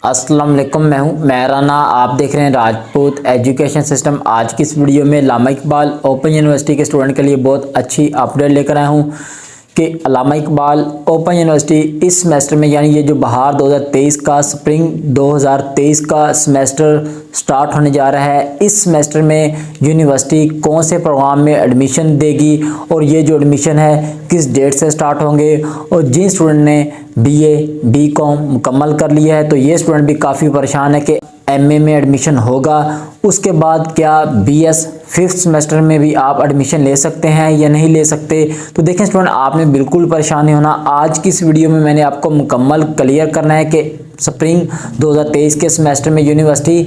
अस्सलाम वालेकुम, मैं हूं मेहराना। आप देख रहे हैं राजपूत एजुकेशन सिस्टम। आज की इस वीडियो में अल्लामा इकबाल ओपन यूनिवर्सिटी के स्टूडेंट के लिए बहुत अच्छी अपडेट लेकर आया हूं कि अल्लामा इकबाल ओपन यूनिवर्सिटी इस सेमेस्टर में, यानी ये जो बहार 2023 का स्प्रिंग 2023 का सेमेस्टर स्टार्ट होने जा रहा है, इस सेमेस्टर में यूनिवर्सिटी कौन से प्रोग्राम में एडमिशन देगी और ये जो एडमिशन है किस डेट से स्टार्ट होंगे। और जिन स्टूडेंट ने बीए बीकॉम मुकम्मल कर लिया है तो ये स्टूडेंट भी काफ़ी परेशान है कि एमए में एडमिशन होगा, उसके बाद क्या बीएस फिफ्थ सेमेस्टर में भी आप एडमिशन ले सकते हैं या नहीं ले सकते। तो देखें स्टूडेंट, आपने बिल्कुल परेशान नहीं होना। आज की इस वीडियो में मैंने आपको मुकम्मल क्लियर करना है कि स्प्रिंग 2023 के सेमेस्टर में यूनिवर्सिटी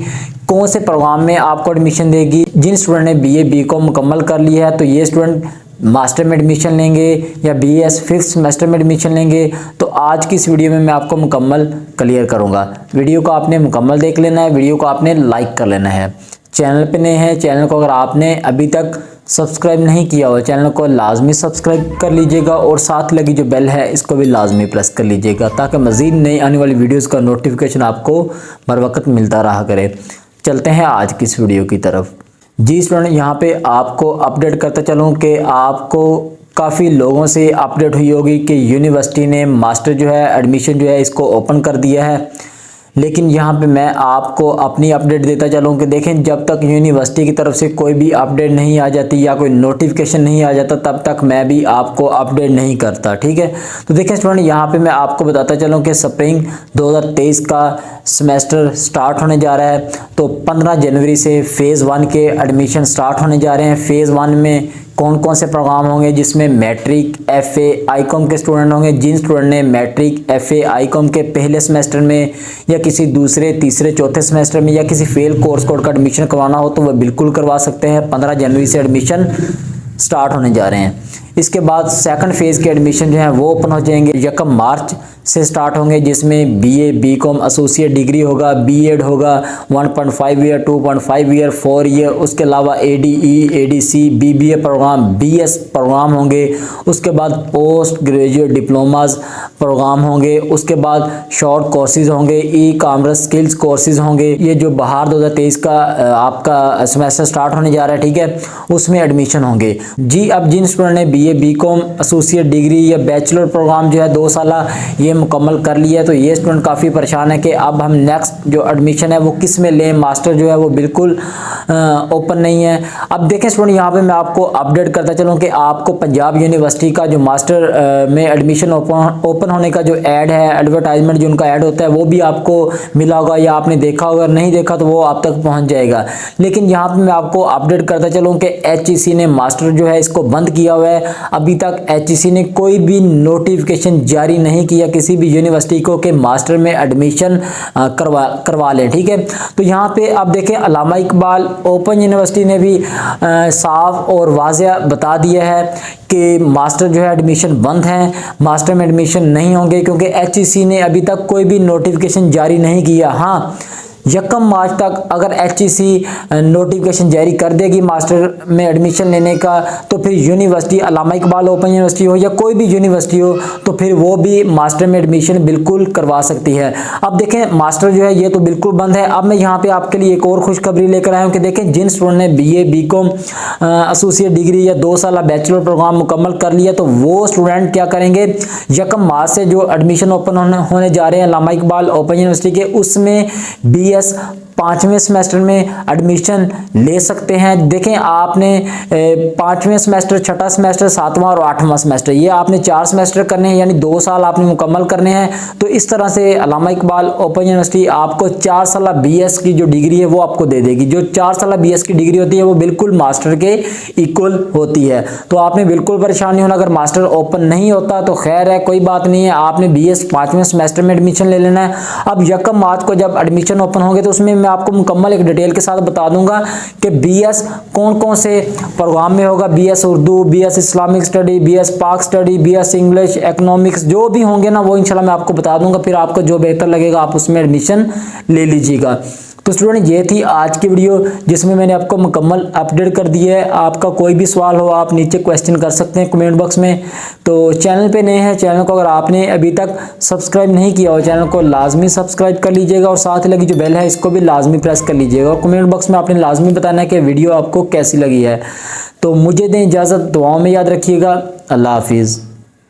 कौन से प्रोग्राम में आपको एडमिशन देगी। जिन स्टूडेंट ने बीए बीकॉम मुकम्मल कर लिया है तो ये स्टूडेंट मास्टर में एडमिशन लेंगे या बीएस फिफ्थ सेमेस्टर में एडमिशन लेंगे। तो आज की इस वीडियो में मैं आपको मुकम्मल क्लियर करूंगा। वीडियो को आपने मुकम्मल देख लेना है, वीडियो को आपने लाइक कर लेना है। चैनल पे नए हैं, चैनल को अगर आपने अभी तक सब्सक्राइब नहीं किया हो चैनल को लाजमी सब्सक्राइब कर लीजिएगा और साथ लगी जो बेल है इसको भी लाजमी प्रेस कर लीजिएगा ताकि मज़ीद नई आने वाली वीडियोज़ का नोटिफिकेशन आपको बर वक्त मिलता रहा करे। चलते हैं आज की इस वीडियो की तरफ। जी स्टूडेंट, यहाँ पे आपको अपडेट करता चलूँ कि आपको काफ़ी लोगों से अपडेट हुई होगी कि यूनिवर्सिटी ने मास्टर जो है एडमिशन जो है इसको ओपन कर दिया है। लेकिन यहाँ पे मैं आपको अपनी अपडेट देता चलूँ कि देखें, जब तक यूनिवर्सिटी की तरफ से कोई भी अपडेट नहीं आ जाती या कोई नोटिफिकेशन नहीं आ जाता तब तक मैं भी आपको अपडेट नहीं करता, ठीक है। तो देखें स्टूडेंट, यहाँ पे मैं आपको बताता चलूँ कि स्प्रिंग 2023 का सेमेस्टर स्टार्ट होने जा रहा है। तो 15 जनवरी से फ़ेज़ 1 के एडमिशन स्टार्ट होने जा रहे हैं। फ़ेज़ 1 में कौन कौन से प्रोग्राम होंगे, जिसमें मैट्रिक एफए आईकॉम के स्टूडेंट होंगे। जिन स्टूडेंट ने मैट्रिक एफए आईकॉम के पहले सेमेस्टर में या किसी दूसरे तीसरे चौथे सेमेस्टर में या किसी फेल कोर्स कोड का एडमिशन करवाना हो तो वह बिल्कुल करवा सकते हैं। 15 जनवरी से एडमिशन स्टार्ट होने जा रहे हैं। इसके बाद सेकंड फेज़ के एडमिशन जो है वो ओपन हो जाएंगे। 1 मार्च से स्टार्ट होंगे, जिसमें बीए बीकॉम एसोसिएट डिग्री होगा, बीएड होगा 1.5 ईयर 2.5 ईयर 4 ईयर। उसके अलावा ADE ADC BBA program BS program होंगे। उसके बाद पोस्ट ग्रेजुएट डिप्लोमास प्रोग्राम होंगे। उसके बाद शॉर्ट कोर्सेज होंगे, ई कॉमर्स स्किल्स कोर्सेज होंगे। ये जो बहार 2023 का आपका सेमेस्टर स्टार्ट होने जा रहा है, ठीक है, उसमें एडमिशन होंगे। जी, अब जिन स्टूडेंट ने बीए बीकॉम एसोसिएट डिग्री या बैचलर प्रोग्राम जो है 2 साल ये मुकम्मल कर लिया है तो ये स्टूडेंट काफ़ी परेशान है कि अब हम नेक्स्ट जो एडमिशन है वो किस में लें। मास्टर जो है वो बिल्कुल ओपन नहीं है। अब देखें स्टूडेंट, यहाँ पे मैं आपको अपडेट करता चलूँ कि आपको पंजाब यूनिवर्सिटी का जो मास्टर में एडमिशन ओपन होने का जो ऐड है, एडवर्टाइजमेंट जो उनका ऐड होता है वो भी आपको मिला होगा या आपने देखा होगा। नहीं देखा तो वो आप तक पहुँच जाएगा। लेकिन यहाँ पर मैं आपको अपडेट करता चलूँ कि एचईसी ने मास्टर जो है इसको बंद किया हुआ है। अभी तक एचईसी ने कोई भी नोटिफिकेशन जारी नहीं किया किसी भी यूनिवर्सिटी को कि मास्टर में एडमिशन करवा लें, ठीक है। तो यहाँ पे अब देखें, अल्लामा इकबाल ओपन यूनिवर्सिटी ने भी साफ और वाज़ेह बता दिया है कि मास्टर जो है एडमिशन बंद हैं, मास्टर में एडमिशन नहीं होंगे क्योंकि एचईसी ने अभी तक कोई भी नोटिफिकेशन जारी नहीं किया। हाँ, 1 मार्च तक अगर एचईसी नोटिफिकेशन जारी कर देगी मास्टर में एडमिशन लेने का तो फिर यूनिवर्सिटी अल्लामा इकबाल ओपन यूनिवर्सिटी हो या कोई भी यूनिवर्सिटी हो तो फिर वो भी मास्टर में एडमिशन बिल्कुल करवा सकती है। अब देखें, मास्टर जो है ये तो बिल्कुल बंद है। अब मैं यहाँ पे आपके लिए एक और खुशखबरी लेकर आया हूँ कि देखें, जिन स्टूडेंट ने बीए बीकॉम एसोसिएट डिग्री या 2 साल बैचलर प्रोग्राम मुकम्मल कर लिया तो वो स्टूडेंट क्या करेंगे, 1 मार्च से जो एडमिशन ओपन होने जा रहे हैं अल्लामा इकबाल ओपन यूनिवर्सिटी के, उसमें बीएस 5वें सेमेस्टर में एडमिशन ले सकते हैं। देखें, आपने 5वें सेमेस्टर, छठा सेमेस्टर, 7वां और 8वां सेमेस्टर ये आपने 4 सेमेस्टर करने हैं, यानी 2 साल आपने मुकम्मल करने हैं। तो इस तरह से अल्लामा इकबाल ओपन यूनिवर्सिटी आपको 4 साल बीएस की जो डिग्री है वो आपको दे देगी। जो 4 साल बीएस की डिग्री होती है वो बिल्कुल मास्टर के इक्वल होती है। तो आपने बिल्कुल परेशान नहीं होना। अगर मास्टर ओपन नहीं होता तो खैर है, कोई बात नहीं है, आपने बीएस 5वें सेमेस्टर में एडमिशन ले लेना है। अब 1 मार्च को जब एडमिशन ओपन होंगे तो उसमें मैं आपको मुकम्मल एक डिटेल के साथ बता दूंगा कि बीएस कौन कौन से प्रोग्राम में होगा। BS Urdu, BS Islamic study, BS Pak study, BS English, economics, जो भी होंगे ना वो इंशाल्लाह मैं आपको बता दूंगा। फिर आपको जो बेहतर लगेगा आप उसमें एडमिशन ले लीजिएगा। तो स्टूडेंट ये थी आज की वीडियो जिसमें मैंने आपको मुकम्मल अपडेट कर दिया है। आपका कोई भी सवाल हो आप नीचे क्वेश्चन कर सकते हैं कमेंट बॉक्स में। तो चैनल पे नए हैं, चैनल को अगर आपने अभी तक सब्सक्राइब नहीं किया हो चैनल को लाजमी सब्सक्राइब कर लीजिएगा और साथ ही लगी जो बेल है इसको भी लाजमी प्रेस कर लीजिएगा और कमेंट बॉक्स में आपने लाजमी बताना है कि वीडियो आपको कैसी लगी है। तो मुझे दें इजाज़त, दुआओं में याद रखिएगा। अल्लाह हाफिज़।